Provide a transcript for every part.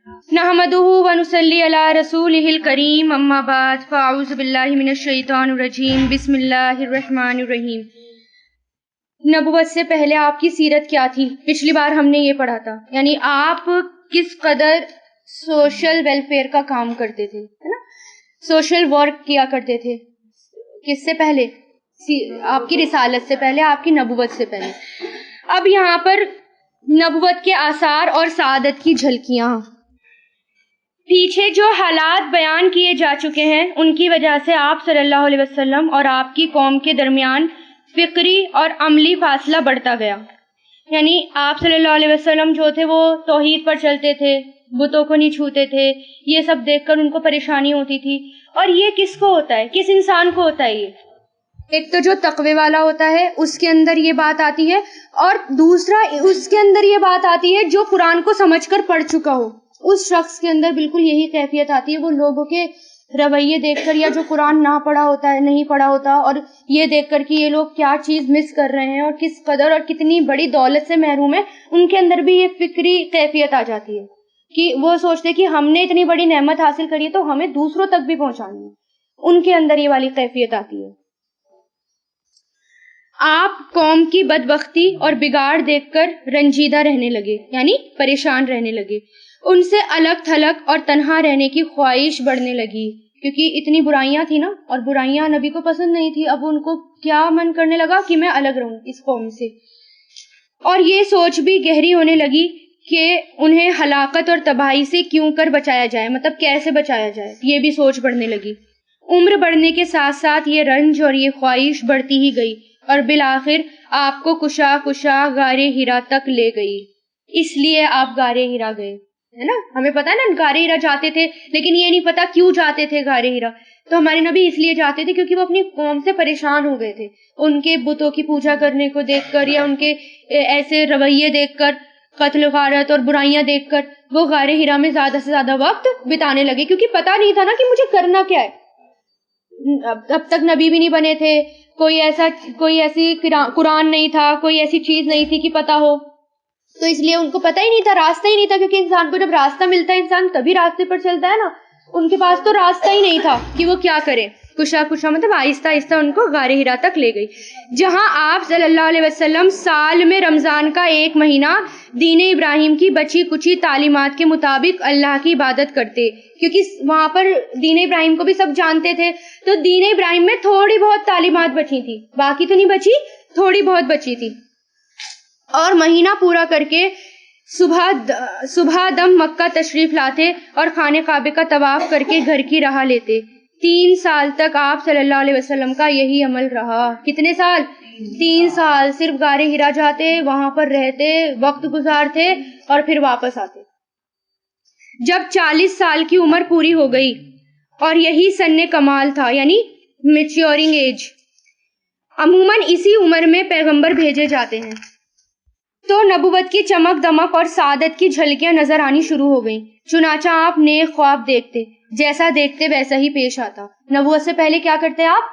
نحمدہ ونصلی علی رسولہ الکریم اما بعد فاعوذ باللہ من الشیطان الرجیم بسم اللہ الرحمن الرحیم۔ نبوت سے پہلے آپ کی سیرت کیا تھی؟ پچھلی بار ہم نے یہ پڑھا تھا، یعنی آپ کس قدر سوشل ویلفیئر کا کام کرتے تھے، ہے نا، سوشل ورک کیا کرتے تھے۔ کس سے پہلے؟ آپ کی رسالت سے پہلے، آپ کی نبوت سے پہلے۔ اب یہاں پر نبوت کے آثار اور سعادت کی جھلکیاں، پیچھے جو حالات بیان کیے جا چکے ہیں ان کی وجہ سے آپ صلی اللہ علیہ وسلم اور آپ کی قوم کے درمیان فکری اور عملی فاصلہ بڑھتا گیا۔ یعنی آپ صلی اللہ علیہ وسلم جو تھے وہ توحید پر چلتے تھے، بتوں کو نہیں چھوتے تھے، یہ سب دیکھ کر ان کو پریشانی ہوتی تھی۔ اور یہ کس کو ہوتا ہے؟ کس انسان کو ہوتا ہے؟ یہ ایک تو جو تقوی والا ہوتا ہے اس کے اندر یہ بات آتی ہے، اور دوسرا اس کے اندر یہ بات آتی ہے جو قرآن کو سمجھ کر پڑھ چکا ہو، اس شخص کے اندر بالکل یہی کیفیت آتی ہے۔ وہ لوگوں کے رویے دیکھ کر، یا جو قرآن نہ پڑھا ہوتا ہے، نہیں پڑھا ہوتا، اور یہ دیکھ کر کہ یہ لوگ کیا چیز مس کر رہے ہیں اور کس قدر اور کتنی بڑی دولت سے محروم ہے، ان کے اندر بھی یہ فکری کیفیت آ جاتی ہے کہ وہ سوچتے کہ ہم نے اتنی بڑی نعمت حاصل کری ہے تو ہمیں دوسروں تک بھی پہنچانی ہے۔ ان کے اندر یہ والی کیفیت آتی ہے۔ آپ قوم کی بدبختی اور بگاڑ دیکھ کر رنجیدہ رہنے لگے، یعنی پریشان رہنے لگے۔ ان سے الگ تھلگ اور تنہا رہنے کی خواہش بڑھنے لگی، کیونکہ اتنی برائیاں تھی نا، اور برائیاں نبی کو پسند نہیں تھی۔ اب ان کو کیا من کرنے لگا کہ میں الگ رہوں اس قوم سے، اور یہ سوچ بھی گہری ہونے لگی کہ انہیں ہلاکت اور تباہی سے کیوں کر بچایا جائے، مطلب کیسے بچایا جائے، یہ بھی سوچ بڑھنے لگی۔ عمر بڑھنے کے ساتھ ساتھ یہ رنج اور یہ خواہش بڑھتی ہی گئی، اور بالآخر آپ کو کشا کشا غار ہرا تک لے گئی۔ اس لیے آپ غار ہرا گئے، ہے نا۔ ہمیں پتا ہے نا غار ہرا جاتے تھے، لیکن یہ نہیں پتا کیوں جاتے تھے غار ہرا۔ تو ہمارے نبی اس لیے جاتے تھے کیونکہ وہ اپنی قوم سے پریشان ہو گئے تھے، ان کے بتوں کی پوجا کرنے کو دیکھ کر، یا ان کے ایسے رویے دیکھ کر، قتل غارت اور برائیاں دیکھ کر وہ غار ہرا میں زیادہ سے زیادہ وقت بتانے لگے، کیونکہ پتا نہیں تھا نا کہ مجھے کرنا کیا ہے۔ اب تک نبی بھی نہیں بنے تھے، کوئی ایسی قرآن نہیں تھا، کوئی ایسی چیز نہیں تھی کہ پتا ہو، تو اس لیے ان کو پتہ ہی نہیں تھا، راستہ ہی نہیں تھا، کیونکہ انسان کو جب راستہ ملتا ہے انسان تبھی راستے پر چلتا ہے نا۔ ان کے پاس تو راستہ ہی نہیں تھا کہ وہ کیا کرے۔ کشا کشا مطلب آہستہ آہستہ ان کو غار ہرا تک لے گئی، جہاں آپ صلی اللہ علیہ وسلم سال میں رمضان کا ایک مہینہ دین ابراہیم کی بچی کچی تعلیمات کے مطابق اللہ کی عبادت کرتے، کیونکہ وہاں پر دین ابراہیم کو بھی سب جانتے تھے، تو دین ابراہیم میں تھوڑی بہت تعلیمات بچی تھی، باقی تو نہیں بچی، تھوڑی بہت بچی تھی۔ اور مہینہ پورا کر کے صبح دم مکہ تشریف لاتے اور خانہ کعبہ کا طواف کر کے گھر کی راہ لیتے۔ 3 سال تک آپ صلی اللہ علیہ وسلم کا یہی عمل رہا۔ کتنے سال؟ 3 سال صرف غار ہرا جاتے، وہاں پر رہتے، وقت گزارتے اور پھر واپس آتے۔ جب 40 سال کی عمر پوری ہو گئی، اور یہی سن کمال تھا، یعنی میچیورنگ ایج، عموماً اسی عمر میں پیغمبر بھیجے جاتے ہیں، تو نبوت کی چمک دمک اور سعادت کی جھلکیاں نظر آنی شروع ہو گئیں۔ چنانچہ آپ نیک خواب دیکھتے، جیسا دیکھتے ویسا ہی پیش آتا۔ نبوت سے پہلے کیا کرتے آپ؟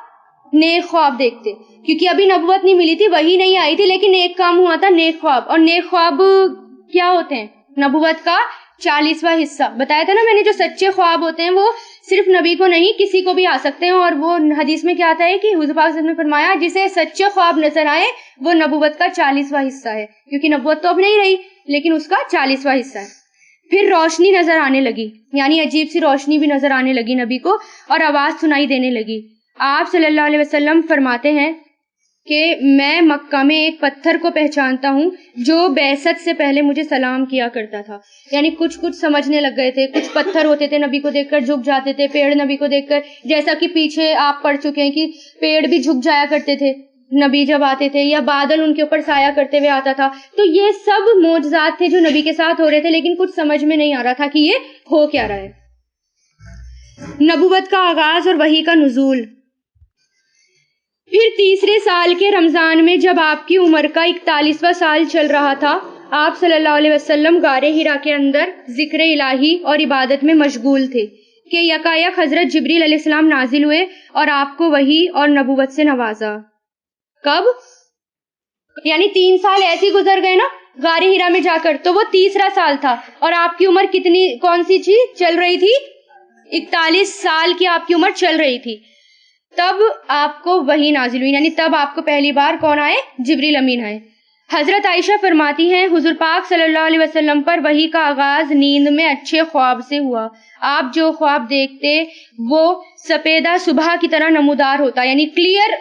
نیک خواب دیکھتے، کیونکہ ابھی نبوت نہیں ملی تھی، وہی نہیں آئی تھی، لیکن ایک کام ہوا تھا، نیک خواب۔ اور نیک خواب کیا ہوتے ہیں؟ نبوت کا 40واں حصہ۔ بتایا تھا نا میں نے، جو سچے خواب ہوتے ہیں وہ صرف نبی کو نہیں کسی کو بھی آ سکتے ہیں، اور وہ حدیث میں کیا آتا ہے کہ حضور پاک نے فرمایا جسے سچے خواب نظر آئے وہ نبوت کا 40واں حصہ ہے، کیونکہ نبوت تو اب نہیں رہی لیکن اس کا 40واں حصہ ہے۔ پھر روشنی نظر آنے لگی، یعنی عجیب سی روشنی بھی نظر آنے لگی نبی کو، اور آواز سنائی دینے لگی۔ آپ صلی اللہ علیہ وسلم فرماتے ہیں کہ میں مکہ میں ایک پتھر کو پہچانتا ہوں جو بعثت سے پہلے مجھے سلام کیا کرتا تھا۔ یعنی کچھ سمجھنے لگ گئے تھے، کچھ پتھر ہوتے تھے نبی کو دیکھ کر جھک جاتے تھے، پیڑ نبی کو دیکھ کر، جیسا کہ پیچھے آپ پڑھ چکے ہیں کہ پیڑ بھی جھک جایا کرتے تھے نبی جب آتے تھے، یا بادل ان کے اوپر سایہ کرتے ہوئے آتا تھا۔ تو یہ سب معجزات تھے جو نبی کے ساتھ ہو رہے تھے، لیکن کچھ سمجھ میں نہیں آ رہا تھا کہ یہ ہو کیا رہا ہے۔ نبوت کا آغاز اور وحی کا نزول۔ پھر تیسرے سال کے رمضان میں جب آپ کی عمر کا 41واں سال چل رہا تھا، آپ صلی اللہ علیہ وسلم غار ہرا کے اندر ذکر الہی اور عبادت میں مشغول تھے کہ یکایک حضرت جبریل علیہ السلام نازل ہوئے اور آپ کو وحی اور نبوت سے نوازا۔ کب؟ یعنی 3 سال ایسے گزر گئے نا غار ہیرا میں جا کر, تو وہ 3 سال تھا, اور آپ کی عمر کتنی, کون سی چیز چل رہی تھی, 41 سال کی آپ کی عمر چل رہی تھی. تب آپ کو وحی نازل ہوئی, یعنی تب آپ کو پہلی بار کون آئے, جبریل امین آئے. حضرت عائشہ فرماتی ہیں حضور پاک صلی اللہ علیہ وسلم پر وحی کا آغاز نیند میں اچھے خواب سے ہوا. آپ جو خواب دیکھتے وہ سپیدہ صبح کی طرح نمودار ہوتا, یعنی کلیئر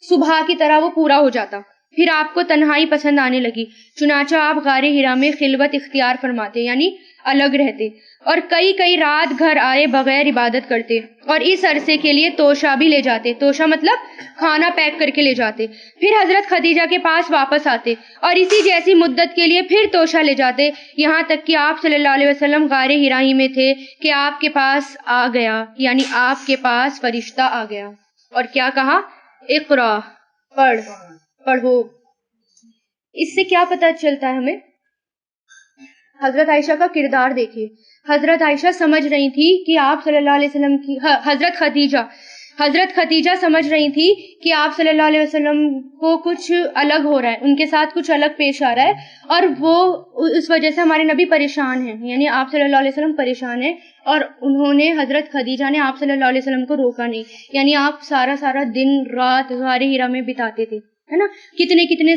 صبح کی طرح وہ پورا ہو جاتا. پھر آپ کو تنہائی پسند آنے لگی, چنانچہ آپ غار ہرا میں خلوت اختیار فرماتے, یعنی الگ رہتے, اور کئی رات گھر آئے بغیر عبادت کرتے, اور اس عرصے کے لیے توشہ بھی لے جاتے. توشہ مطلب کھانا پیک کر کے لے جاتے. پھر حضرت خدیجہ کے پاس واپس آتے, اور اسی جیسی مدت کے لیے پھر توشہ لے جاتے, یہاں تک کہ آپ صلی اللہ علیہ وسلم غار ہرا ہی میں تھے کہ آپ کے پاس آ گیا, یعنی آپ کے پاس فرشتہ آ گیا, اور کیا کہا, اقرا, پڑھو. اس سے کیا پتہ چلتا ہے ہمیں؟ حضرت عائشہ کا کردار دیکھیے. حضرت عائشہ سمجھ رہی تھی کہ آپ صلی اللہ علیہ وسلم کی, حضرت خدیجہ سمجھ رہی تھی کہ آپ صلی اللہ علیہ وسلم کو کچھ الگ ہو رہا ہے, ان کے ساتھ کچھ الگ پیش آ رہا ہے, اور وہ اس وجہ سے ہمارے نبی پریشان ہیں, یعنی آپ صلی اللہ علیہ وسلم پریشان ہیں, اور انہوں نے, حضرت خدیجہ نے آپ صلی اللہ علیہ وسلم کو روکا نہیں, یعنی آپ سارا دن رات غار ہرا میں بتاتے تھے, ہے نا, کتنے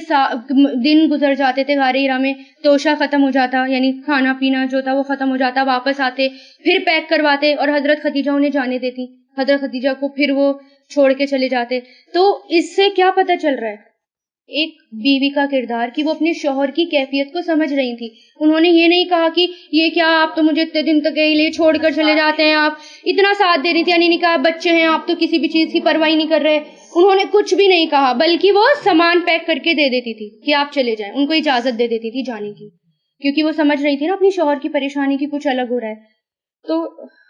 دن گزر جاتے تھے غار ہرا میں. توشہ ختم ہو جاتا, یعنی کھانا پینا جو تھا وہ ختم ہو جاتا, واپس آتے, پھر پیک کرواتے, اور حضرت خدیجہ انہیں جانے دیتی, حضرت خدیجہ کو پھر وہ چھوڑ کے چلے جاتے. تو اس سے کیا پتہ چل رہا ہے ایک بیوی کا کردار, کہ وہ اپنے شوہر کی کیفیت کو سمجھ رہی تھی. انہوں نے یہ نہیں کہا کہ یہ کیا, آپ تو مجھے اتنے دن تک لے چھوڑ کر چلے جاتے ہیں, آپ اتنا ساتھ دے رہی تھی, یعنی نہیں کہا بچے ہیں, آپ تو کسی بھی چیز کی پرواہ نہیں کر رہے. انہوں نے کچھ بھی نہیں کہا, بلکہ وہ سامان پیک کر کے دے دیتی تھی کہ آپ چلے جائیں, ان کو اجازت دے دیتی تھی جانے کی, کیونکہ وہ سمجھ رہی تھی نا اپنی شوہر کی پریشانی کی کچھ الگ ہو رہا ہے. تو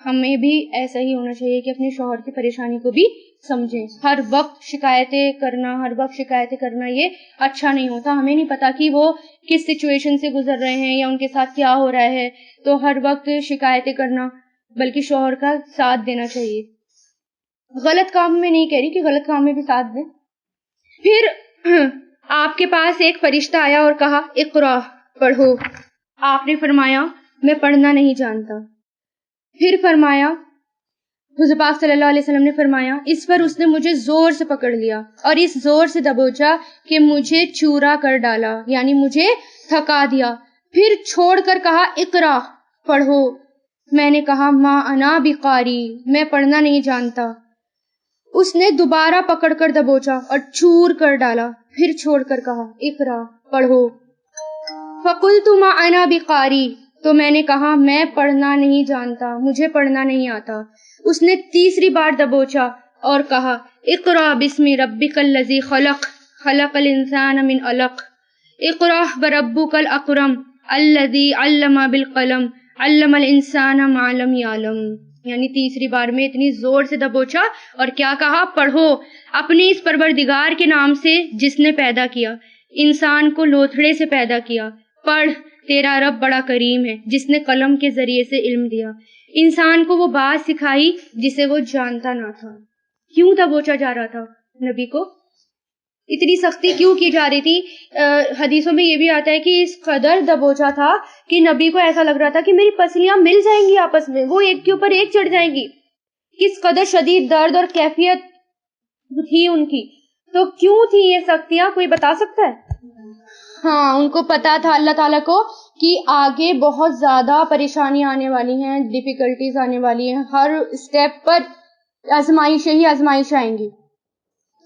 ہمیں بھی ایسا ہی ہونا چاہیے کہ اپنے شوہر کی پریشانی کو بھی سمجھیں. ہر وقت شکایتیں کرنا یہ اچھا نہیں ہوتا. ہمیں نہیں پتا کہ وہ کس سچویشن سے گزر رہے ہیں یا ان کے ساتھ کیا ہو رہا ہے, تو ہر وقت شکایتیں کرنا, بلکہ شوہر کا ساتھ دینا چاہیے. غلط کام میں نہیں کہہ رہی کہ غلط کام میں بھی ساتھ دیں. پھر آپ کے پاس ایک فرشتہ آیا اور کہا اقرا, پڑھو. آپ نے فرمایا میں پڑھنا نہیں جانتا. پھر فرمایا, حضور پاک صلی اللہ علیہ وسلم نے فرمایا, اس پر اس نے مجھے زور سے پکڑ لیا اور اس زور سے دبوچا کہ مجھے چورا کر ڈالا, یعنی مجھے تھکا دیا. پھر چھوڑ کر کہا اقرا, پڑھو. میں نے کہا ما انا بقاری, میں پڑھنا نہیں جانتا. اس نے دوبارہ پکڑ کر دبوچا اور چور کر ڈالا, پھر چھوڑ کر کہا اقرا, پڑھو. فقلت ما انا بقاری, تو میں نے کہا میں پڑھنا نہیں جانتا, مجھے پڑھنا نہیں آتا. اس نے تیسری بار دبوچا اور کہا اقرا بسم ربک الذی خلق, خلق الانسان من علق, اقرا وربک الاکرم الذی علم بالقلم, علم الانسان ما لم یعلم. یعنی تیسری بار میں اتنی زور سے دبوچا اور کیا کہا, پڑھو اپنے اس پروردگار کے نام سے جس نے پیدا کیا, انسان کو لوتھڑے سے پیدا کیا. پڑھ, تیرا رب بڑا کریم ہے جس نے قلم کے ذریعے سے علم دیا, انسان کو وہ بات سکھائی جسے وہ جانتا نہ تھا. کیوں دبوچا جا رہا تھا نبی کو, اتنی سختی کیوں کی جا رہی تھی؟ حدیثوں میں یہ بھی آتا ہے کہ اس قدر دبوچا تھا کہ نبی کو ایسا لگ رہا تھا کہ میری پسلیاں مل جائیں گی آپس میں, وہ ایک کے اوپر ایک چڑھ جائیں گی. کس قدر شدید درد اور کیفیت تھی ان کی. تو کیوں تھی یہ سختیاں, کوئی بتا سکتا ہے؟ ہاں, ان کو پتا تھا اللہ تعالیٰ کو کہ آگے بہت زیادہ پریشانی آنے والی ہیں, ڈیفیکلٹیز آنے والی ہیں, ہر اسٹیپ پر آزمائش ہی آزمائش آئیں گی.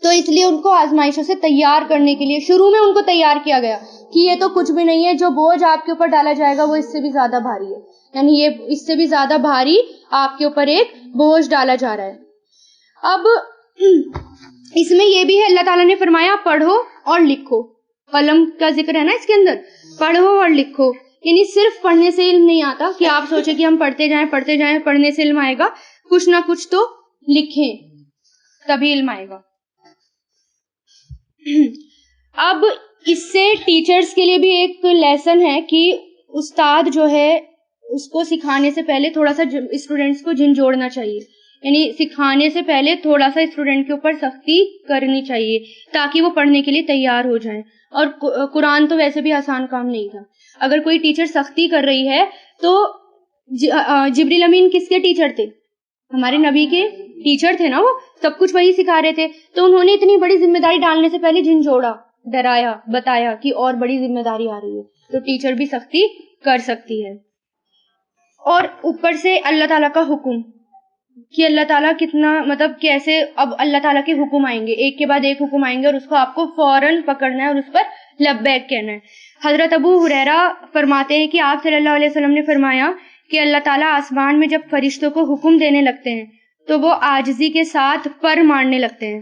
تو اس لیے ان کو آزمائشوں سے تیار کرنے کے لیے شروع میں ان کو تیار کیا گیا کہ یہ تو کچھ بھی نہیں ہے, جو بوجھ آپ کے اوپر ڈالا جائے گا وہ اس سے بھی زیادہ بھاری ہے, یعنی یہ اس سے بھی زیادہ بھاری آپ کے اوپر ایک بوجھ ڈالا جا رہا ہے. اب اس میں یہ بھی ہے, اللہ تعالیٰ نے فرمایا پڑھو اور لکھو, قلم کا ذکر ہے نا اس کے اندر, پڑھو اور لکھو. یعنی صرف پڑھنے سے علم نہیں آتا کہ آپ سوچیں کہ ہم پڑھتے جائیں پڑھنے سے علم آئے گا, کچھ نہ کچھ تو لکھیں تبھی علم آئے گا. اب اس سے ٹیچرز کے لیے بھی ایک لیسن ہے کہ استاد جو ہے اس کو سکھانے سے پہلے تھوڑا سا اسٹوڈینٹس کو جھنجھوڑنا چاہیے. یعنی سکھانے سے پہلے تھوڑا سا اسٹوڈنٹ کے اوپر سختی کرنی چاہیے تاکہ وہ پڑھنے کے لیے تیار ہو جائیں. اور قرآن تو ویسے بھی آسان کام نہیں تھا. اگر کوئی ٹیچر سختی کر رہی ہے تو جبریل امین کس کے ٹیچر تھے؟ ہمارے نبی کے ٹیچر تھے نا. وہ سب کچھ وہی سکھا رہے تھے. تو انہوں نے اتنی بڑی ذمہ داری ڈالنے سے پہلے جھنجھوڑا, ڈرایا, بتایا کہ اور بڑی ذمہ داری آ رہی ہے. تو ٹیچر بھی سختی کر سکتی ہے. اور اوپر سے اللہ تعالیٰ کا حکم کہ اللہ تعالیٰ کتنا مطلب کیسے, اب اللہ تعالیٰ کے حکم آئیں گے, ایک کے بعد ایک حکم آئیں گے اور اس کو آپ کو فوراً پکڑنا ہے اور اس پر لبیک کہنا ہے. حضرت ابو ہریرہ فرماتے ہیں کہ آپ صلی اللہ علیہ وسلم نے فرمایا کہ اللہ تعالیٰ آسمان میں جب فرشتوں کو حکم دینے لگتے ہیں تو وہ عاجزی کے ساتھ پر مارنے لگتے ہیں.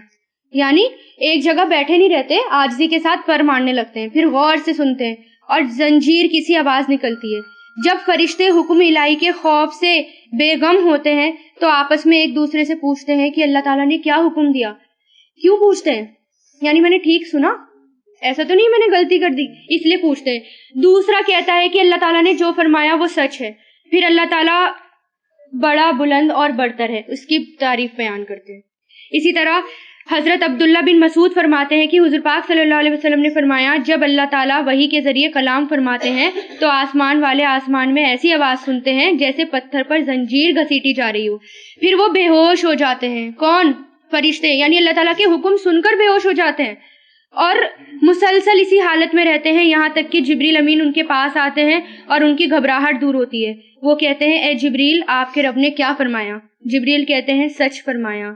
یعنی ایک جگہ بیٹھے نہیں رہتے, عاجزی کے ساتھ پر مارنے لگتے ہیں, پھر غور سے سنتے ہیں اور زنجیر کسی آواز نکلتی ہے. جب فرشتے حکم الہی کے خوف سے بے غم ہوتے ہیں تو آپس میں ایک دوسرے سے پوچھتے ہیں کہ اللہ تعالیٰ نے کیا حکم دیا. کیوں پوچھتے ہیں؟ یعنی میں نے ٹھیک سنا, ایسا تو نہیں میں نے غلطی کر دی, اس لیے پوچھتے ہیں. دوسرا کہتا ہے کہ اللہ تعالیٰ نے جو فرمایا وہ سچ ہے. پھر اللہ تعالیٰ بڑا بلند اور برتر ہے, اس کی تعریف بیان کرتے ہیں. اسی طرح حضرت عبداللہ بن مسعود فرماتے ہیں کہ حضور پاک صلی اللہ علیہ وسلم نے فرمایا جب اللہ تعالیٰ وحی کے ذریعے کلام فرماتے ہیں تو آسمان والے آسمان میں ایسی آواز سنتے ہیں جیسے پتھر پر زنجیر گھسیٹی جا رہی ہو. پھر وہ بے ہوش ہو جاتے ہیں. کون؟ فرشتے. یعنی اللہ تعالیٰ کے حکم سن کر بے ہوش ہو جاتے ہیں اور مسلسل اسی حالت میں رہتے ہیں یہاں تک کہ جبریل امین ان کے پاس آتے ہیں اور ان کی گھبراہٹ دور ہوتی ہے. وہ کہتے ہیں اے جبریل آپ کے رب نے کیا فرمایا؟ جبریل کہتے ہیں سچ فرمایا.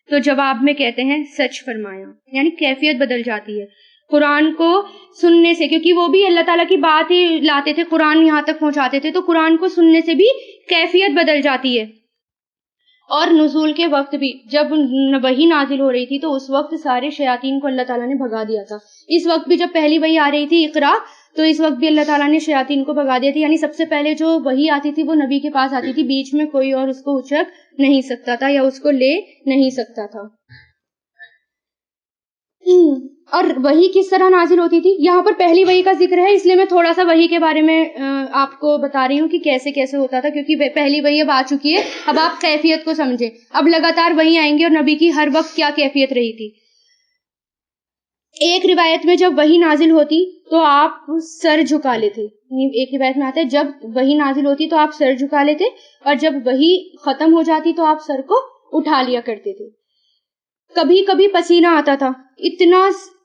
تو جواب میں کہتے ہیں سچ فرمایا. یعنی کیفیت بدل جاتی ہے قرآن کو سننے سے, کیونکہ وہ بھی اللہ تعالیٰ کی بات ہی لاتے تھے, قرآن یہاں تک پہنچاتے تھے, تو قرآن کو سننے سے بھی کیفیت بدل جاتی ہے. اور نزول کے وقت بھی جب وحی نازل ہو رہی تھی تو اس وقت سارے شیاطین کو اللہ تعالیٰ نے بھگا دیا تھا. اس وقت بھی جب پہلی وحی آ رہی تھی اقرا, تو اس وقت بھی اللہ تعالیٰ نے شیاطین کو بھگا دیا تھی. یعنی سب سے پہلے جو وحی آتی تھی وہ نبی کے پاس آتی تھی, بیچ میں کوئی اور اس کو اچک نہیں سکتا تھا یا اس کو لے نہیں سکتا تھا. اور وحی کس طرح نازل ہوتی تھی؟ یہاں پر پہلی وحی کا ذکر ہے, اس لیے میں تھوڑا سا وحی کے بارے میں آپ کو بتا رہی ہوں کہ کیسے کیسے ہوتا تھا, کیونکہ پہلی وحی اب آ چکی ہے. اب آپ کیفیت کو سمجھیں. اب لگاتار وحی آئیں گے اور نبی کی ہر وقت کیا کیفیت رہی تھی. ایک روایت میں جب وحی نازل ہوتی تو آپ سر جھکا لیتے. ایک روایت میں آتا ہے جب وحی نازل ہوتی تو آپ سر جھکا لیتے, اور جب وحی ختم ہو جاتی تو آپ سر کو اٹھا لیا کرتے تھے. کبھی کبھی پسینہ آتا تھا,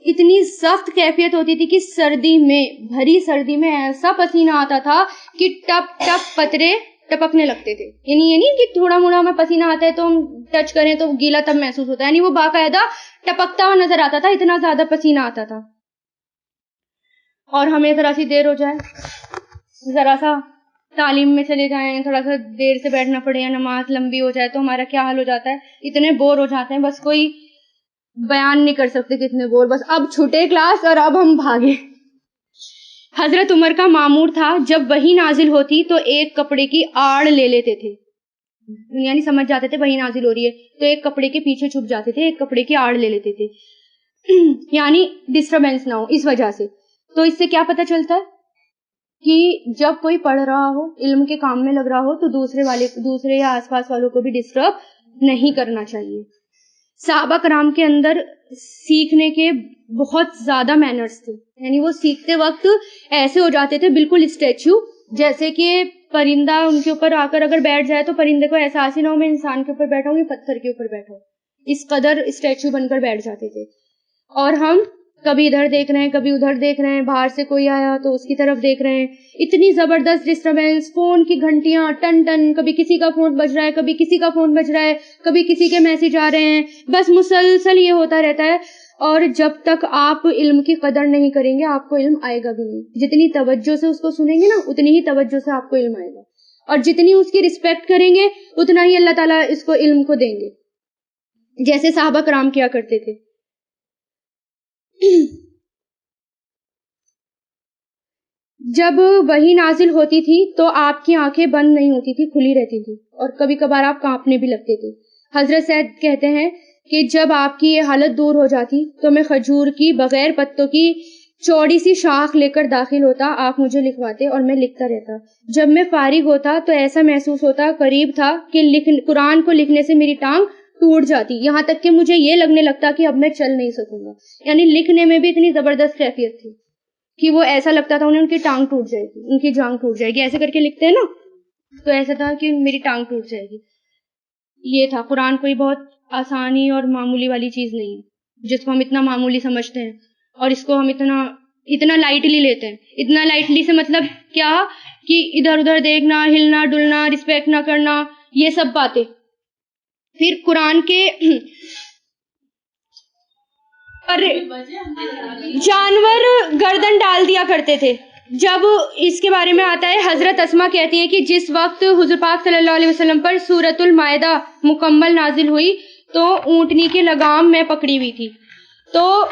اتنی سخت کیفیت ہوتی تھی کہ سردی میں, بھری سردی میں ایسا پسینہ آتا تھا کہ ٹپ ٹپ قطرے ٹپکنے لگتے تھے. یعنی یہ نہیں کہ تھوڑا موڑا میں پسینہ آتا ہے تو ہم ٹچ کریں تو گیلا تب محسوس ہوتا ہے, یعنی وہ باقاعدہ ٹپکتا ہوا نظر آتا تھا, اتنا زیادہ پسینہ آتا تھا. اور ہمیں ذرا سی دیر ہو جائے, ذرا سا تعلیم میں چلے جائیں, تھوڑا سا دیر سے بیٹھنا پڑے یا نماز لمبی ہو جائے تو ہمارا کیا حال ہو جاتا ہے, اتنے بور ہو جاتے ہیں, بس کوئی بیان نہیں کر سکتے کتنے بور. بس اب چھوٹے کلاس اور اب ہم بھاگے. حضرت عمر کا معمور تھا جب وحی نازل ہوتی تو ایک کپڑے کی آڑ لے لیتے تھے, یعنی سمجھ جاتے تھے وحی نازل ہو رہی ہے تو ایک کپڑے کے پیچھے چھپ جاتے تھے, ایک کپڑے کی آڑ لے لیتے تھے, یعنی ڈسٹربینس نہ ہو اس وجہ سے. تو اس سے کیا پتہ چلتا ہے کہ جب کوئی پڑھ رہا ہو, علم کے کام میں لگ رہا ہو, تو دوسرے یا آس پاس والوں کو بھی ڈسٹرب نہیں کرنا چاہیے. صحابہ کرام کے اندر سیکھنے کے بہت زیادہ مینرز تھے, یعنی وہ سیکھتے وقت ایسے ہو جاتے تھے بالکل اسٹیچو, جیسے کہ پرندہ ان کے اوپر آ کر اگر بیٹھ جائے تو پرندے کو احساس ہی نہ ہو میں انسان کے اوپر بیٹھا ہوں یا پتھر کے اوپر بیٹھا ہوں, اس قدر اسٹیچو بن کر بیٹھ جاتے تھے. اور ہم کبھی ادھر دیکھ رہے ہیں, کبھی ادھر دیکھ رہے ہیں, باہر سے کوئی آیا تو اس کی طرف دیکھ رہے ہیں, اتنی زبردست ڈسٹربینس, فون کی گھنٹیاں ٹن ٹن, کبھی کسی کا فون بج رہا ہے, کبھی کسی کا فون بج رہا ہے, کبھی کسی کے میسج آ رہے ہیں, بس مسلسل یہ ہوتا رہتا ہے. اور جب تک آپ علم کی قدر نہیں کریں گے آپ کو علم آئے گا بھی نہیں. جتنی توجہ سے اس کو سنیں گے نا اتنی ہی توجہ سے آپ کو علم آئے گا, اور جتنی اس کی رسپیکٹ کریں گے اتنا ہی اللہ تعالیٰ اس کو علم کو دیں گے, جیسے صحابہ کرام کیا کرتے تھے. جب وحی نازل ہوتی تھی تو آپ کی آنکھیں بند نہیں ہوتی تھی, کھلی رہتی تھی, اور کبھی کبھار آپ کانپنے بھی لگتے تھے. حضرت سید کہتے ہیں کہ جب آپ کی یہ حالت دور ہو جاتی تو میں کھجور کی بغیر پتوں کی چوڑی سی شاخ لے کر داخل ہوتا، آپ مجھے لکھواتے اور میں لکھتا رہتا. جب میں فارغ ہوتا تو ایسا محسوس ہوتا قریب تھا کہ قرآن کو لکھنے سے میری ٹانگ ٹوٹ جاتی، یہاں تک کہ مجھے یہ لگنے لگتا کہ اب میں چل نہیں سکوں گا. یعنی لکھنے میں بھی اتنی زبردست کیفیت تھی کہ وہ ایسا لگتا تھا انہیں ان کی ٹانگ ٹوٹ جائے گی، ان کی جانگ ٹوٹ جائے گی. ایسے کر کے لکھتے ہیں نا، تو ایسا تھا کہ میری ٹانگ ٹوٹ جائے گی. یہ تھا. قرآن کوئی بہت آسانی اور معمولی والی چیز نہیں ہے جس کو ہم اتنا معمولی سمجھتے ہیں اور اس کو ہم اتنا لائٹلی لیتے ہیں. اتنا لائٹلی سے مطلب کیا کہ ادھر ادھر دیکھنا، ہلنا ڈلنا، رسپیکٹ نہ کرنا، یہ سب باتیں. پھر قرآن کے جانور گردن ڈال دیا کرتے تھے. جب اس کے بارے میں آتا ہے، حضرت اسما کہتی ہیں کہ جس وقت حضور پاک صلی اللہ علیہ وسلم پر سورۃ المائدہ مکمل نازل ہوئی تو اونٹنی کے لگام میں پکڑی ہوئی تھی. تو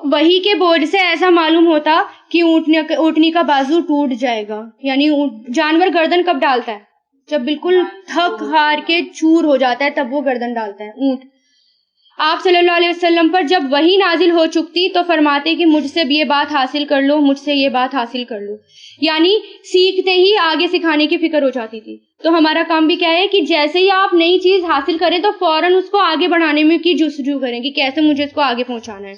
وحی کے بوجھ سے ایسا معلوم ہوتا کہ اونٹنی کا بازو ٹوٹ جائے گا. یعنی جانور گردن کب ڈالتا ہے؟ جب بالکل تھک ہار کے چور ہو جاتا ہے تب وہ گردن ڈالتا ہے اونٹ. آپ صلی اللہ علیہ وسلم پر جب وحی نازل ہو چکتی تو فرماتے کہ مجھ سے یہ بات حاصل کر لو، مجھ سے یہ بات حاصل کر لو. یعنی سیکھتے ہی آگے سکھانے کی فکر ہو جاتی تھی. تو ہمارا کام بھی کیا ہے کہ جیسے ہی آپ نئی چیز حاصل کریں تو فوراً اس کو آگے بڑھانے میں کی جستجو کریں کہ کیسے مجھے اس کو آگے پہنچانا ہے.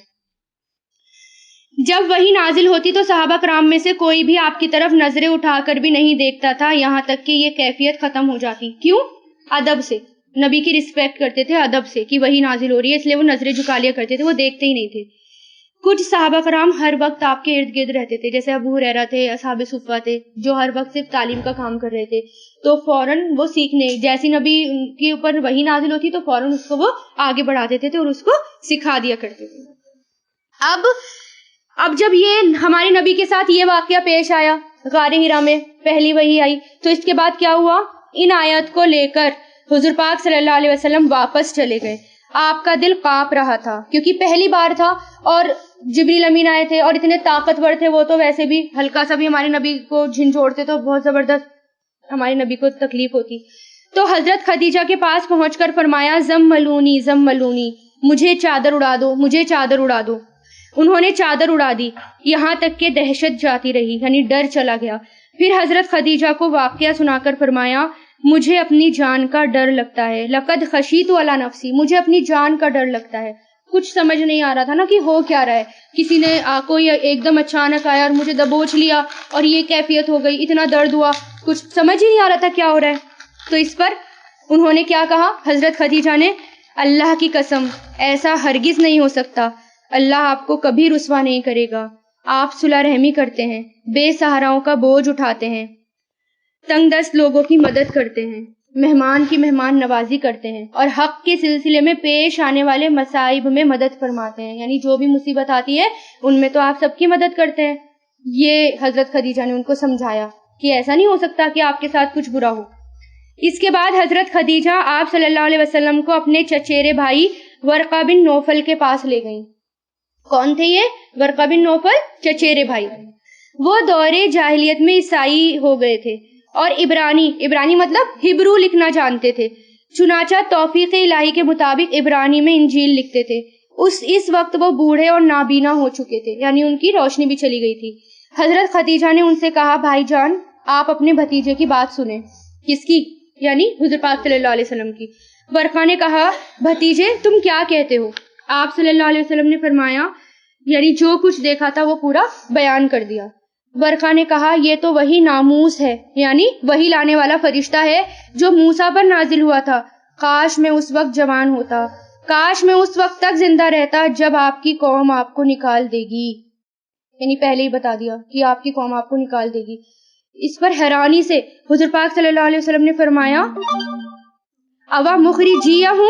جب وحی نازل ہوتی تو صحابہ کرام میں سے کوئی بھی آپ کی طرف نظریں اٹھا کر بھی نہیں دیکھتا تھا، یہاں تک کہ یہ کیفیت ختم ہو جاتی. کیوں؟ ادب سے. نبی کی رسپیکٹ کرتے تھے ادب سے کہ وحی نازل ہو رہی ہے، اس لیے وہ نظریں جھکا لیا کرتے تھے، وہ دیکھتے ہی نہیں تھے. کچھ صحابہ کرام ہر وقت آپ کے ارد گرد رہتے تھے، جیسے ابو ہریرہ تھے، اصحاب صفہ تھے، جو ہر وقت صرف تعلیم کا کام کر رہے تھے. تو فوراً وہ سیکھنے، جیسی نبی کے اوپر وحی نازل ہوتی تو فوراً اس کو وہ آگے بڑھا دیتے تھے اور اس کو سکھا دیا کرتے تھے. اب جب یہ ہمارے نبی کے ساتھ یہ واقعہ پیش آیا، غار حرا میں پہلی وحی آئی، تو اس کے بعد کیا ہوا؟ ان آیت کو لے کر حضور پاک صلی اللہ علیہ وسلم واپس چلے گئے. آپ کا دل کانپ رہا تھا کیونکہ پہلی بار تھا اور جبریل امین آئے تھے اور اتنے طاقتور تھے. وہ تو ویسے بھی ہلکا سا بھی ہمارے نبی کو جھنجھوڑتے تو بہت زبردست ہمارے نبی کو تکلیف ہوتی. تو حضرت خدیجہ کے پاس پہنچ کر فرمایا زملونی زملونی، مجھے چادر اڑا دو، مجھے چادر اڑا دو. انہوں نے چادر اڑا دی، یہاں تک کہ دہشت جاتی رہی، یعنی ڈر چلا گیا. پھر حضرت خدیجہ کو واقعہ سنا کر فرمایا مجھے اپنی جان کا ڈر لگتا ہے، لقد خشیت علی نفسی، مجھے اپنی جان کا ڈر لگتا ہے. کچھ سمجھ نہیں آ رہا تھا نا کہ ہو کیا رہا ہے. کسی نے کوئی ایک دم اچانک آیا اور مجھے دبوچ لیا اور یہ کیفیت ہو گئی، اتنا درد ہوا، کچھ سمجھ ہی نہیں آ رہا تھا کیا ہو رہا ہے. تو اس پر انہوں نے کیا کہا حضرت خدیجہ نے؟ اللہ کی قسم ایسا ہرگز نہیں ہو سکتا، اللہ آپ کو کبھی رسوا نہیں کرے گا. آپ صلح رحمی کرتے ہیں، بے سہاراؤں کا بوجھ اٹھاتے ہیں، تنگ دست لوگوں کی مدد کرتے ہیں، مہمان کی مہمان نوازی کرتے ہیں اور حق کے سلسلے میں پیش آنے والے مصائب میں مدد فرماتے ہیں. یعنی جو بھی مصیبت آتی ہے ان میں تو آپ سب کی مدد کرتے ہیں. یہ حضرت خدیجہ نے ان کو سمجھایا کہ ایسا نہیں ہو سکتا کہ آپ کے ساتھ کچھ برا ہو. اس کے بعد حضرت خدیجہ آپ صلی اللہ علیہ وسلم کو اپنے چچیرے بھائی ورقہ بن نوفل کے پاس لے گئیں. کون تھے یہ؟ ورقہ بن نوفل، چچیرے بھائی. وہ دور جاہلیت میں عیسائی ہو گئے تھے اور عبرانی مطلب ہبرو لکھنا جانتے تھے. چنانچہ توفیق الہی کے مطابق عبرانی میں انجیل لکھتے تھے. اس وقت وہ بوڑھے اور نابینا ہو چکے تھے، یعنی ان کی روشنی بھی چلی گئی تھی. حضرت خدیجہ نے ان سے کہا بھائی جان آپ اپنے بھتیجے کی بات سنیں. کس کی؟ یعنی حضور پاک صلی اللہ علیہ وسلم کی. ورقہ نے کہا بھتیجے تم کیا کہتے ہو؟ آپ صلی اللہ علیہ وسلم نے فرمایا، یعنی جو کچھ دیکھا تھا وہ پورا بیان کر دیا. ورقہ نے کہا یہ تو وہی ناموس ہے، یعنی وہی لانے والا فرشتہ ہے جو موسیٰ پر نازل ہوا تھا. کاش میں اس وقت جوان ہوتا، کاش میں اس وقت تک زندہ رہتا جب آپ کی قوم آپ کو نکال دے گی. یعنی پہلے ہی بتا دیا کہ آپ کی قوم آپ کو نکال دے گی. اس پر حیرانی سے حضور پاک صلی اللہ علیہ وسلم نے فرمایا اوا مخرجیہم،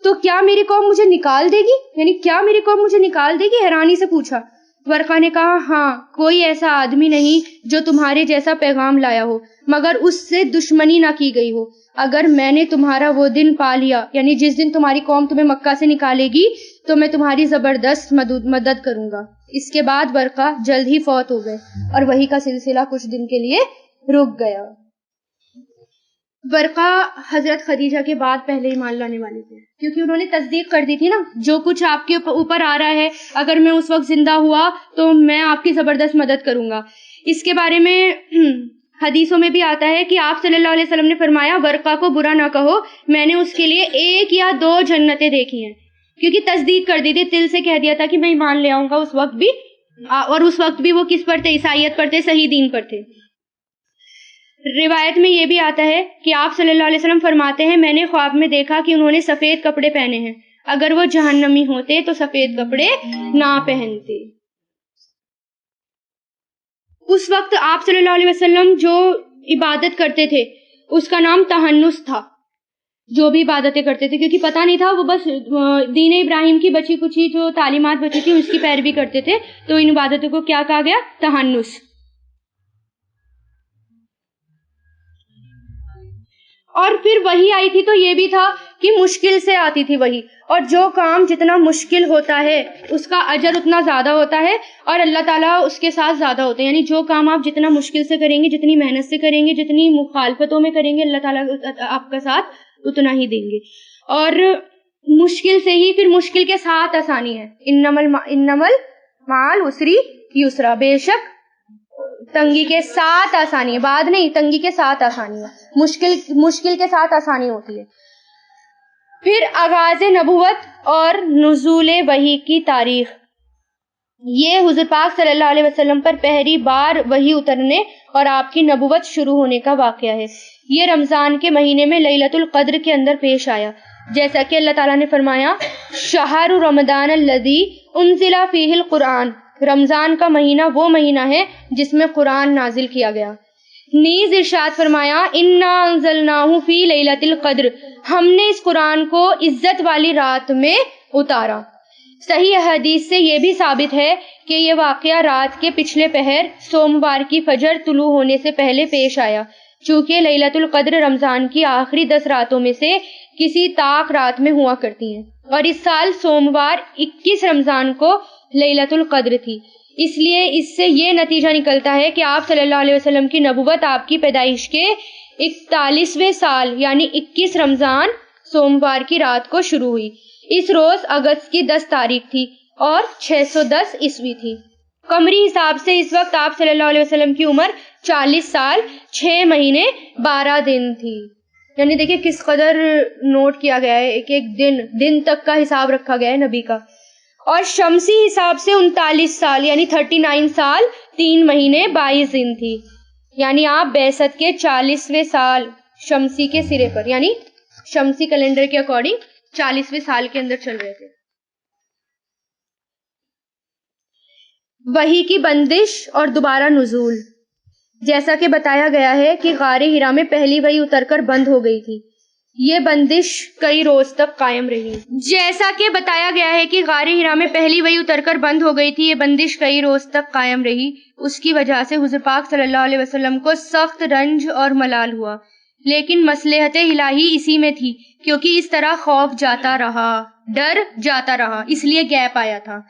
تو کیا میری قوم مجھے نکال دے گی؟ یعنی کیا میری قوم مجھے نکال دے گی؟ حیرانی سے پوچھا. ورقہ نے کہا ہاں، کوئی ایسا آدمی نہیں جو تمہارے جیسا پیغام لایا ہو مگر اس سے دشمنی نہ کی گئی ہو. اگر میں نے تمہارا وہ دن پا لیا، یعنی جس دن تمہاری قوم تمہیں مکہ سے نکالے گی، تو میں تمہاری زبردست مدد کروں گا. اس کے بعد ورقہ جلد ہی فوت ہو گئے اور وحی کا سلسلہ کچھ دن کے لیے رک گیا. برقع حضرت خدیجہ کے بعد پہلے ایمان لانے والے تھے، کیونکہ انہوں نے تصدیق کر دی تھی نا، جو کچھ آپ کے اوپر آ رہا ہے اگر میں اس وقت زندہ ہوا تو میں آپ کی زبردست مدد کروں گا. اس کے بارے میں حدیثوں میں بھی آتا ہے کہ آپ صلی اللہ علیہ وسلم نے فرمایا برقع کو برا نہ کہو، میں نے اس کے لیے 1 یا 2 جنتیں دیکھی ہیں، کیونکہ تصدیق کر دی تھی، دل سے کہہ دیا تھا کہ میں ایمان لے آؤں گا اس وقت بھی، اور اس وقت بھی وہ کس پر تھے؟ عیسائیت پر تھے، صحیح دین پر تھے. روایت میں یہ بھی آتا ہے کہ آپ صلی اللہ علیہ وسلم فرماتے ہیں میں نے خواب میں دیکھا کہ انہوں نے سفید کپڑے پہنے ہیں، اگر وہ جہنمی ہوتے تو سفید کپڑے نہ پہنتے. اس وقت آپ صلی اللہ علیہ وسلم جو عبادت کرتے تھے اس کا نام تہنس تھا، جو بھی عبادتیں کرتے تھے، کیونکہ پتہ نہیں تھا، وہ بس دین ابراہیم کی بچی کچی جو تعلیمات بچی تھی اس کی پیروی کرتے تھے، تو ان عبادتوں کو کیا کہا گیا؟ تہنس. اور پھر وہی آئی تھی تو یہ بھی تھا کہ مشکل سے آتی تھی وہی، اور جو کام جتنا مشکل ہوتا ہے اس کا اجر اتنا زیادہ ہوتا ہے اور اللہ تعالیٰ اس کے ساتھ زیادہ ہوتے ہیں. یعنی جو کام آپ جتنا مشکل سے کریں گے، جتنی محنت سے کریں گے، جتنی مخالفتوں میں کریں گے، اللہ تعالیٰ آپ کا ساتھ اتنا ہی دیں گے. اور مشکل سے ہی پھر مشکل کے ساتھ آسانی ہے. انمل مال اسری یسرا، بے شک تنگی کے ساتھ آسانی ہے، بعد نہیں، تنگی کے ساتھ آسانی ہے، مشکل کے ساتھ آسانی ہوتی ہے. پھر آغاز نبوت اور نزول وحی کی تاریخ، یہ حضور پاک صلی اللہ علیہ وسلم پر پہلی بار وحی اترنے اور آپ کی نبوت شروع ہونے کا واقعہ ہے. یہ رمضان کے مہینے میں لیلۃ القدر کے اندر پیش آیا، جیسا کہ اللہ تعالیٰ نے فرمایا شہر رمضان الذی انزل فیہ القرآن، رمضان کا مہینہ وہ مہینہ ہے جس میں قرآن نازل کیا گیا. نیز ارشاد فرمایا انا انزلناہ فی لیلۃ القدر، ہم نے اس قرآن کو عزت والی رات میں اتارا. صحیح حدیث سے یہ بھی ثابت ہے کہ یہ واقعہ رات کے پچھلے پہر سوموار کی فجر طلوع ہونے سے پہلے پیش آیا، چونکہ لیلۃ القدر رمضان کی آخری 10 راتوں میں سے کسی طاق رات میں ہوا کرتی ہیں، اور اس سال سوموار 21 رمضان کو لیلۃ القدر تھی. اس لیے اس سے یہ نتیجہ نکلتا ہے کہ آپ صلی اللہ علیہ وسلم کی نبوت آپ کی پیدائش کے 41ویں سال یعنی 21 رمضان سوموار کی رات کو شروع ہوئی. اس روز اگست کی 10 تاریخ تھی اور 610 عیسوی تھی. قمری حساب سے اس وقت آپ صلی اللہ علیہ وسلم کی عمر 40 سال 6 مہینے 12 دن تھی. یعنی دیکھیں کس قدر نوٹ کیا گیا ہے، ایک ایک دن تک کا حساب رکھا گیا ہے نبی کا. اور شمسی حساب سے 39 سال یعنی 39 سال 3 مہینے 22 دن تھی. یعنی آپ بعثت کے 40ویں سال شمسی کے سرے پر، یعنی شمسی کیلنڈر کے اکارڈنگ 40ویں سال کے اندر چل رہے تھے. وحی کی بندش اور دوبارہ نزول، جیسا کہ بتایا گیا ہے کہ غار حرا میں پہلی وحی اتر کر بند ہو گئی تھی. یہ بندش کئی روز تک قائم رہی. جیسا کہ بتایا گیا ہے کہ غار حرا میں پہلی وحی اتر کر بند ہو گئی تھی، یہ بندش کئی روز تک قائم رہی. اس کی وجہ سے حضور پاک صلی اللہ علیہ وسلم کو سخت رنج اور ملال ہوا، لیکن مصلحت الہی اسی میں تھی، کیونکہ اس طرح خوف جاتا رہا، ڈر جاتا رہا، اس لیے گیپ آیا تھا.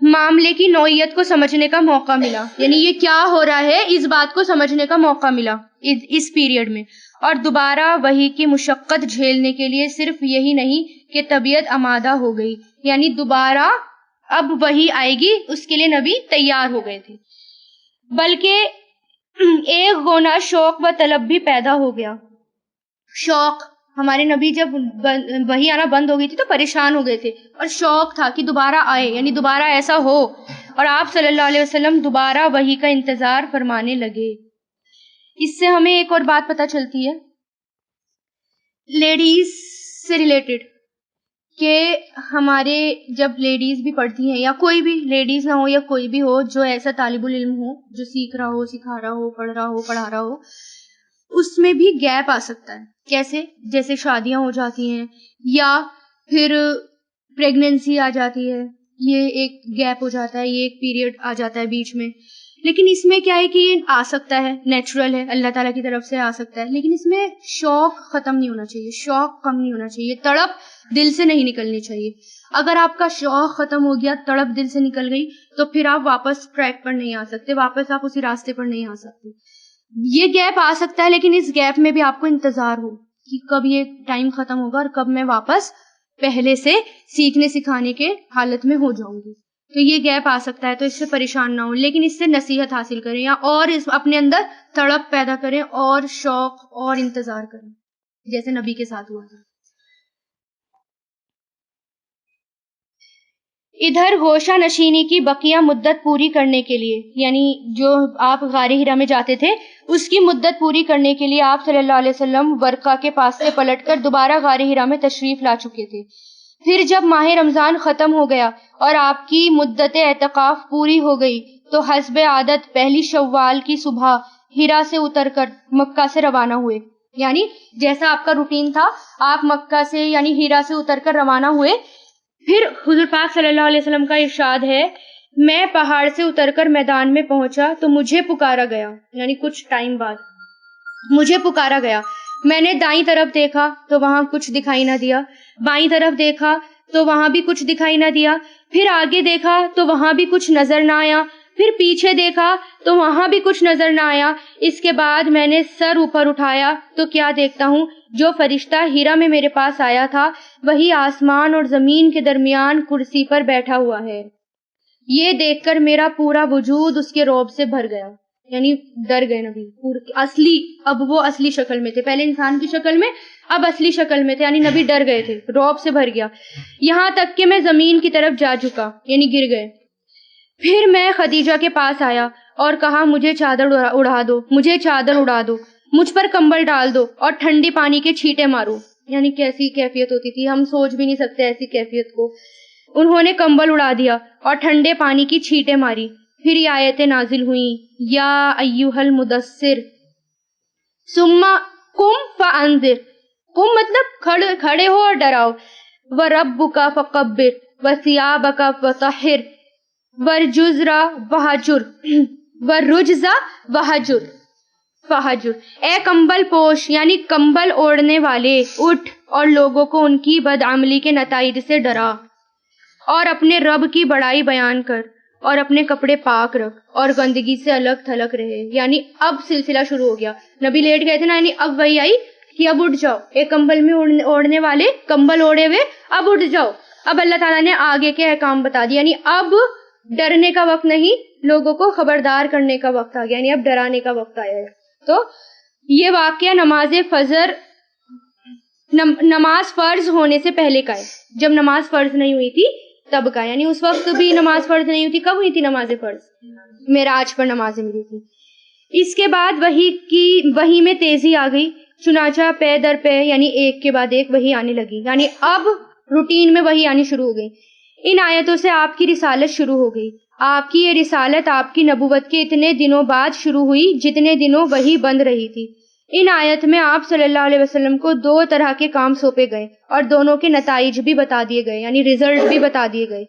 معاملے کی نوعیت کو سمجھنے کا موقع ملا، یعنی یہ کیا ہو رہا ہے اس بات کو سمجھنے کا موقع ملا اس پیریڈ میں. اور دوبارہ وحی کی مشقت جھیلنے کے لیے صرف یہی نہیں کہ طبیعت آمادہ ہو گئی، یعنی دوبارہ اب وحی آئے گی اس کے لیے نبی تیار ہو گئے تھے، بلکہ ایک گونا شوق و طلب بھی پیدا ہو گیا. شوق، ہمارے نبی جب وحی آنا بند ہو گئی تھی تو پریشان ہو گئے تھے، اور شوق تھا کہ دوبارہ آئے، یعنی دوبارہ ایسا ہو، اور آپ صلی اللہ علیہ وسلم دوبارہ وحی کا انتظار فرمانے لگے. اس سے ہمیں ایک اور بات پتہ چلتی ہے لیڈیز سے ریلیٹڈ، کہ ہمارے جب لیڈیز بھی پڑھتی ہیں، یا کوئی بھی لیڈیز نہ ہو یا کوئی بھی ہو جو ایسا طالب العلم ہو جو سیکھ رہا ہو، سکھا رہا ہو، پڑھ رہا ہو، اس میں بھی گیپ آ سکتا ہے. کیسے؟ جیسے شادیاں ہو جاتی ہیں یا پھر پریگننسی آ جاتی ہے، یہ ایک گیپ ہو جاتا ہے، یہ ایک پیریڈ آ جاتا ہے بیچ میں. لیکن اس میں کیا ہے کہ یہ آ سکتا ہے، نیچرل ہے، اللہ تعالیٰ کی طرف سے آ سکتا ہے، لیکن اس میں شوق ختم نہیں ہونا چاہیے، شوق کم نہیں ہونا چاہیے، تڑپ دل سے نہیں نکلنی چاہیے. اگر آپ کا شوق ختم ہو گیا، تڑپ دل سے نکل گئی، تو پھر آپ واپس ٹریک پر نہیں آ سکتے، واپس آپ اسی راستے پر نہیں آ سکتے. یہ گیپ آ سکتا ہے لیکن اس گیپ میں بھی آپ کو انتظار ہو کہ کب یہ ٹائم ختم ہوگا اور کب میں واپس پہلے سے سیکھنے سکھانے کے حالت میں ہو جاؤں گی. تو یہ گیپ آ سکتا ہے، تو اس سے پریشان نہ ہو، لیکن اس سے نصیحت حاصل کریں یا اور اپنے اندر تڑپ پیدا کریں اور شوق اور انتظار کریں، جیسے نبی کے ساتھ ہوا تھا. ادھر ہوشہ نشینی کی بقیہ مدت پوری کرنے کے لیے، یعنی جو آپ غار ہرا میں جاتے تھے اس کی مدت پوری کرنے کے لیے آپ صلی اللہ علیہ وسلم ورقہ کے پاس سے پلٹ کر دوبارہ غار ہرا میں تشریف لا چکے تھے. پھر جب ماہ رمضان ختم ہو گیا اور آپ کی مدت اعتکاف پوری ہو گئی تو حسب عادت پہلی شوال کی صبح ہرا سے اتر کر مکہ سے روانہ ہوئے. یعنی جیسا آپ کا روٹین تھا، آپ مکہ سے یعنی ہرا سے اتر کر روانہ ہوئے. پھر حضور پاک صلی اللہ علیہ وسلم کا ارشاد ہے، میں پہاڑ سے اتر کر میدان میں پہنچا تو مجھے پکارا گیا، یعنی کچھ ٹائم بعد مجھے پکارا گیا. میں نے دائیں طرف دیکھا تو وہاں کچھ دکھائی نہ دیا، بائیں طرف دیکھا تو وہاں بھی کچھ دکھائی نہ دیا، پھر آگے دیکھا تو وہاں بھی کچھ نظر نہ آیا، پھر پیچھے دیکھا تو وہاں بھی کچھ نظر نہ آیا. اس کے بعد میں نے سر اوپر اٹھایا تو کیا دیکھتا ہوں، جو فرشتہ ہیرا میں میرے پاس آیا تھا وہی آسمان اور زمین کے درمیان کرسی پر بیٹھا ہوا ہے. یہ دیکھ کر میرا پورا وجود اس کے رعب سے بھر گیا، یعنی ڈر گئے نبی اصلی. اب وہ اصلی شکل میں تھے، پہلے انسان کی شکل میں، اب اصلی شکل میں تھے، یعنی نبی ڈر گئے تھے، رعب سے بھر گیا. یہاں تک کہ میں زمین کی طرف جا جھکا، یعنی گر گئے. پھر میں خدیجہ کے پاس آیا اور کہا مجھے چادر اڑا دو، مجھے چادر اڑا دو، مجھ پر کمبل ڈال دو اور ٹھنڈی پانی کے چھینٹے مارو. یعنی کیسی کیفیت ہوتی تھی، ہم سوچ بھی نہیں سکتے ایسی کیفیت کو. انہوں نے کمبل اڑا دیا اور ٹھنڈے پانی کی چھینٹیں ماری. پھر یہ آیتیں نازل ہوئیں، یا ایھا المدثر ثم قم فانذر. قم مطلب کھڑے ہو اور ڈراؤ. وربک فکبر وثیابک فطہر والرجز فہجر. اے کمبل پوش یعنی کمبل اوڑھنے والے، اٹھ اور لوگوں کو ان کی بدعملی کے نتائج سے ڈرا اور اپنے رب کی بڑائی بیان کر اور اپنے کپڑے پاک رکھ اور گندگی سے الگ تھلگ رہے. یعنی اب سلسلہ شروع ہو گیا، نبی لیٹ گئے تھے نا، یعنی اب وہی آئی کہ اب اٹھ جاؤ، ایک کمبل میں اوڑھنے والے کمبل اوڑھے ہوئے، اب اٹھ جاؤ. اب اللہ تعالیٰ نے آگے کے احکام بتا دیا، یعنی اب ڈرنے کا وقت نہیں، لوگوں کو خبردار کرنے کا وقت آ گیا، یعنی اب ڈرانے کا وقت آیا ہے. تو یہ واقعہ نماز فرض ہونے سے پہلے کا ہے، جب نماز فرض نہیں ہوئی تھی تب کا، یعنی اس وقت بھی نماز فرض نہیں ہوئی تھی. کب ہوئی تھی نماز فرض؟ معراج پر نمازیں ملی تھی. اس کے بعد وحی میں تیزی آ گئی، چنانچہ پے در پے یعنی ایک کے بعد ایک وحی آنے لگی، یعنی اب روٹین میں وحی آنی شروع ہو گئی. ان آیتوں سے آپ کی رسالت شروع ہو گئی. آپ کی یہ رسالت آپ کی نبوت کے اتنے دنوں بعد شروع ہوئی جتنے دنوں وحی بند رہی تھی. ان آیت میں آپ صلی اللہ علیہ وسلم کو 2 طرح کے کام سونپے گئے اور دونوں کے نتائج بھی بتا دیے گئے، یعنی ریزلٹ بھی بتا دیے گئے.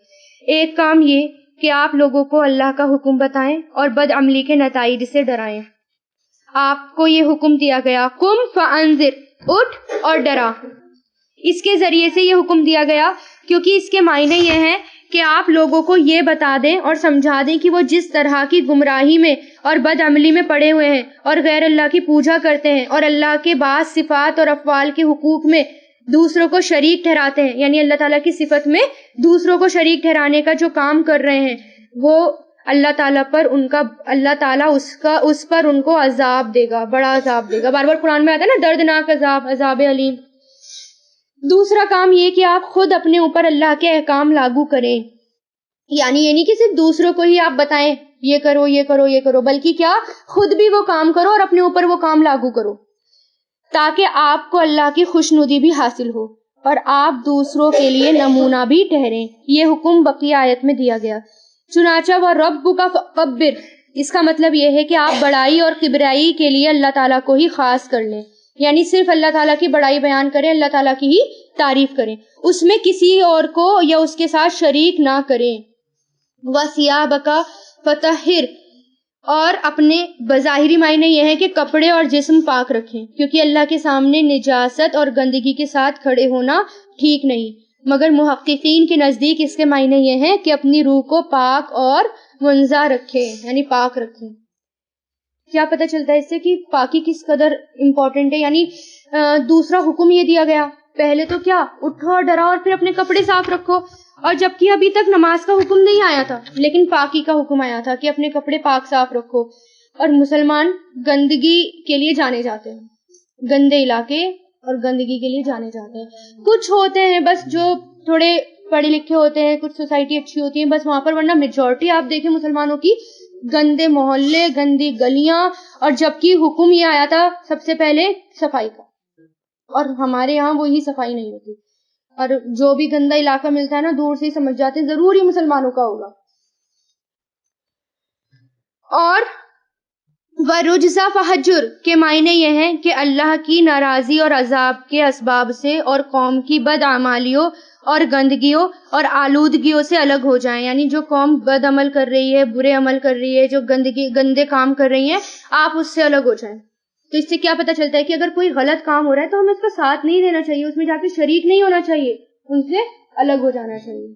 ایک کام یہ کہ آپ لوگوں کو اللہ کا حکم بتائیں اور بد عملی کے نتائج سے ڈرائیں. آپ کو یہ حکم دیا گیا، قم فانذر، اٹھ اور ڈرا. اس کے ذریعے سے یہ حکم دیا گیا کیونکہ اس کے معنی یہ ہیں کہ آپ لوگوں کو یہ بتا دیں اور سمجھا دیں کہ وہ جس طرح کی گمراہی میں اور بد عملی میں پڑے ہوئے ہیں اور غیر اللہ کی پوجا کرتے ہیں اور اللہ کے بعض صفات اور افعال کے حقوق میں دوسروں کو شریک ٹھہراتے ہیں، یعنی اللہ تعالیٰ کی صفت میں دوسروں کو شریک ٹھہرانے کا جو کام کر رہے ہیں، وہ اللہ تعالیٰ اس پر ان کو عذاب دے گا، بڑا عذاب دے گا. بار بار قرآن میں آتا ہے نا، دردناک عذاب علیم. دوسرا کام یہ کہ آپ خود اپنے اوپر اللہ کے احکام لاگو کریں، یعنی یہ نہیں کہ صرف دوسروں کو ہی آپ بتائیں یہ کرو یہ کرو یہ کرو، بلکہ کیا خود بھی وہ کام کرو اور اپنے اوپر وہ کام لاگو کرو تاکہ آپ کو اللہ کی خوشنودی بھی حاصل ہو اور آپ دوسروں کے لیے نمونہ بھی ٹھہریں. یہ حکم بقیہ آیت میں دیا گیا. چنانچہ وَرَبُّكَ فَكَبِّرْ، اس کا مطلب یہ ہے کہ آپ بڑائی اور کبریائی کے لیے اللہ تعالیٰ کو ہی خاص کر لیں، یعنی صرف اللہ تعالیٰ کی بڑائی بیان کریں، اللہ تعالیٰ کی ہی تعریف کریں، اس میں کسی اور کو یا اس کے ساتھ شریک نہ کریں. وَثِيَابَكَ فَطَهِّرْ، اور اپنے بظاہری معنی یہ ہے کہ کپڑے اور جسم پاک رکھیں، کیونکہ اللہ کے سامنے نجاست اور گندگی کے ساتھ کھڑے ہونا ٹھیک نہیں. مگر محققین کے نزدیک اس کے معنی یہ ہیں کہ اپنی روح کو پاک اور منزہ رکھیں، یعنی پاک رکھیں. کیا پتہ چلتا ہے اس سے کہ پاکی کس قدر امپورٹنٹ ہے. یعنی دوسرا حکم یہ دیا گیا، پہلے تو کیا اٹھو اور ڈراؤ اور پھر اپنے کپڑے صاف رکھو، اور جبکہ ابھی تک نماز کا حکم نہیں آیا تھا لیکن پاکی کا حکم آیا تھا کہ اپنے کپڑے پاک صاف رکھو. اور مسلمان گندگی کے لیے جانے جاتے ہیں، گندے علاقے اور گندگی کے لیے جانے جاتے ہیں. کچھ ہوتے ہیں بس جو تھوڑے پڑھے لکھے ہوتے ہیں، کچھ سوسائٹی اچھی ہوتی ہے بس وہاں پر، ورنہ میجورٹی آپ دیکھیں مسلمانوں کی گندے محلے، گندی گلیاں. اور جبکہ حکم یہ آیا تھا سب سے پہلے صفائی کا، اور ہمارے یہاں وہی صفائی نہیں ہوتی. اور جو بھی گندا علاقہ ملتا ہے نا دور سے ہی سمجھ جاتے ہیں ضرور ہی مسلمانوں کا ہوگا. اور وَرُجْزَ فَہَجُّرْ کے معنی یہ ہیں کہ اللہ کی ناراضی اور عذاب کے اسباب سے اور قوم کی بدعمالیوں اور گندگیوں اور آلودگیوں سے الگ ہو جائیں. یعنی جو قوم بد عمل کر رہی ہے، برے عمل کر رہی ہے، جو گندے کام کر رہی ہیں، آپ اس سے الگ ہو جائیں. تو اس سے کیا پتہ چلتا ہے کہ اگر کوئی غلط کام ہو رہا ہے تو ہمیں اس کا ساتھ نہیں دینا چاہیے، اس میں جا کے شریک نہیں ہونا چاہیے، ان سے الگ ہو جانا چاہیے.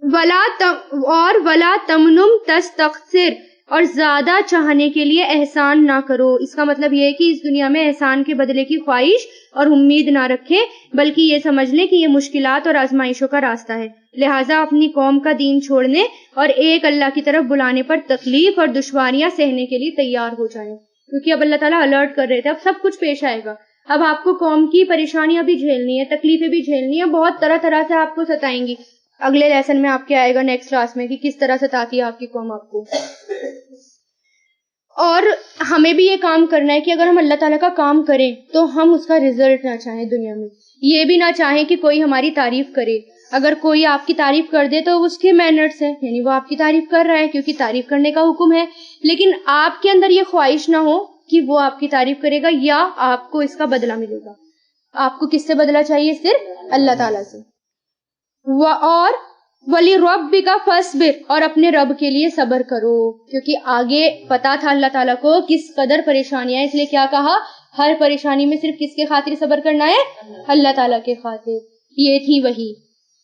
وَلَا تَمْنُمْ تَسْتَكْثِرْ، اور زیادہ چاہنے کے لیے احسان نہ کرو. اس کا مطلب یہ ہے کہ اس دنیا میں احسان کے بدلے کی خواہش اور امید نہ رکھیں، بلکہ یہ سمجھ لیں کہ یہ مشکلات اور آزمائشوں کا راستہ ہے. لہٰذا اپنی قوم کا دین چھوڑنے اور ایک اللہ کی طرف بلانے پر تکلیف اور دشواریاں سہنے کے لیے تیار ہو جائیں. کیونکہ اب اللہ تعالیٰ الرٹ کر رہے تھے، اب سب کچھ پیش آئے گا. اب آپ کو قوم کی پریشانیاں بھی جھیلنی ہے، تکلیفیں بھی جھیلنی ہے، بہت طرح طرح سے آپ کو ستائیں گی. اگلے لیسن میں آپ کے آئے گا نیکسٹ کلاس میں کہ کس طرح ستاتی ہے آپ کی قوم آپ کو. اور ہمیں بھی یہ کام کرنا ہے کہ اگر ہم اللہ تعالیٰ کا کام کریں تو ہم اس کا رزلٹ نہ چاہیں دنیا میں. یہ بھی نہ چاہیں کہ کوئی ہماری تعریف کرے. اگر کوئی آپ کی تعریف کر دے تو اس کے مینرز ہیں، یعنی وہ آپ کی تعریف کر رہا ہے کیونکہ تعریف کرنے کا حکم ہے، لیکن آپ کے اندر یہ خواہش نہ ہو کہ وہ آپ کی تعریف کرے گا یا آپ کو اس کا بدلہ ملے گا. آپ کو کس سے بدلہ چاہیے؟ صرف اللہ تعالیٰ سے. اور وَلِرَبِّكَ فَاصْبِرْ، اور اپنے رب کے لیے صبر کرو، کیونکہ آگے پتا تھا اللہ تعالیٰ کو کس قدر پریشانیاں ہیں، اس لیے کیا کہا؟ ہر پریشانی میں صرف کس کے خاطر صبر کرنا ہے؟ اللہ تعالیٰ کے خاطر. یہ تھی وحی.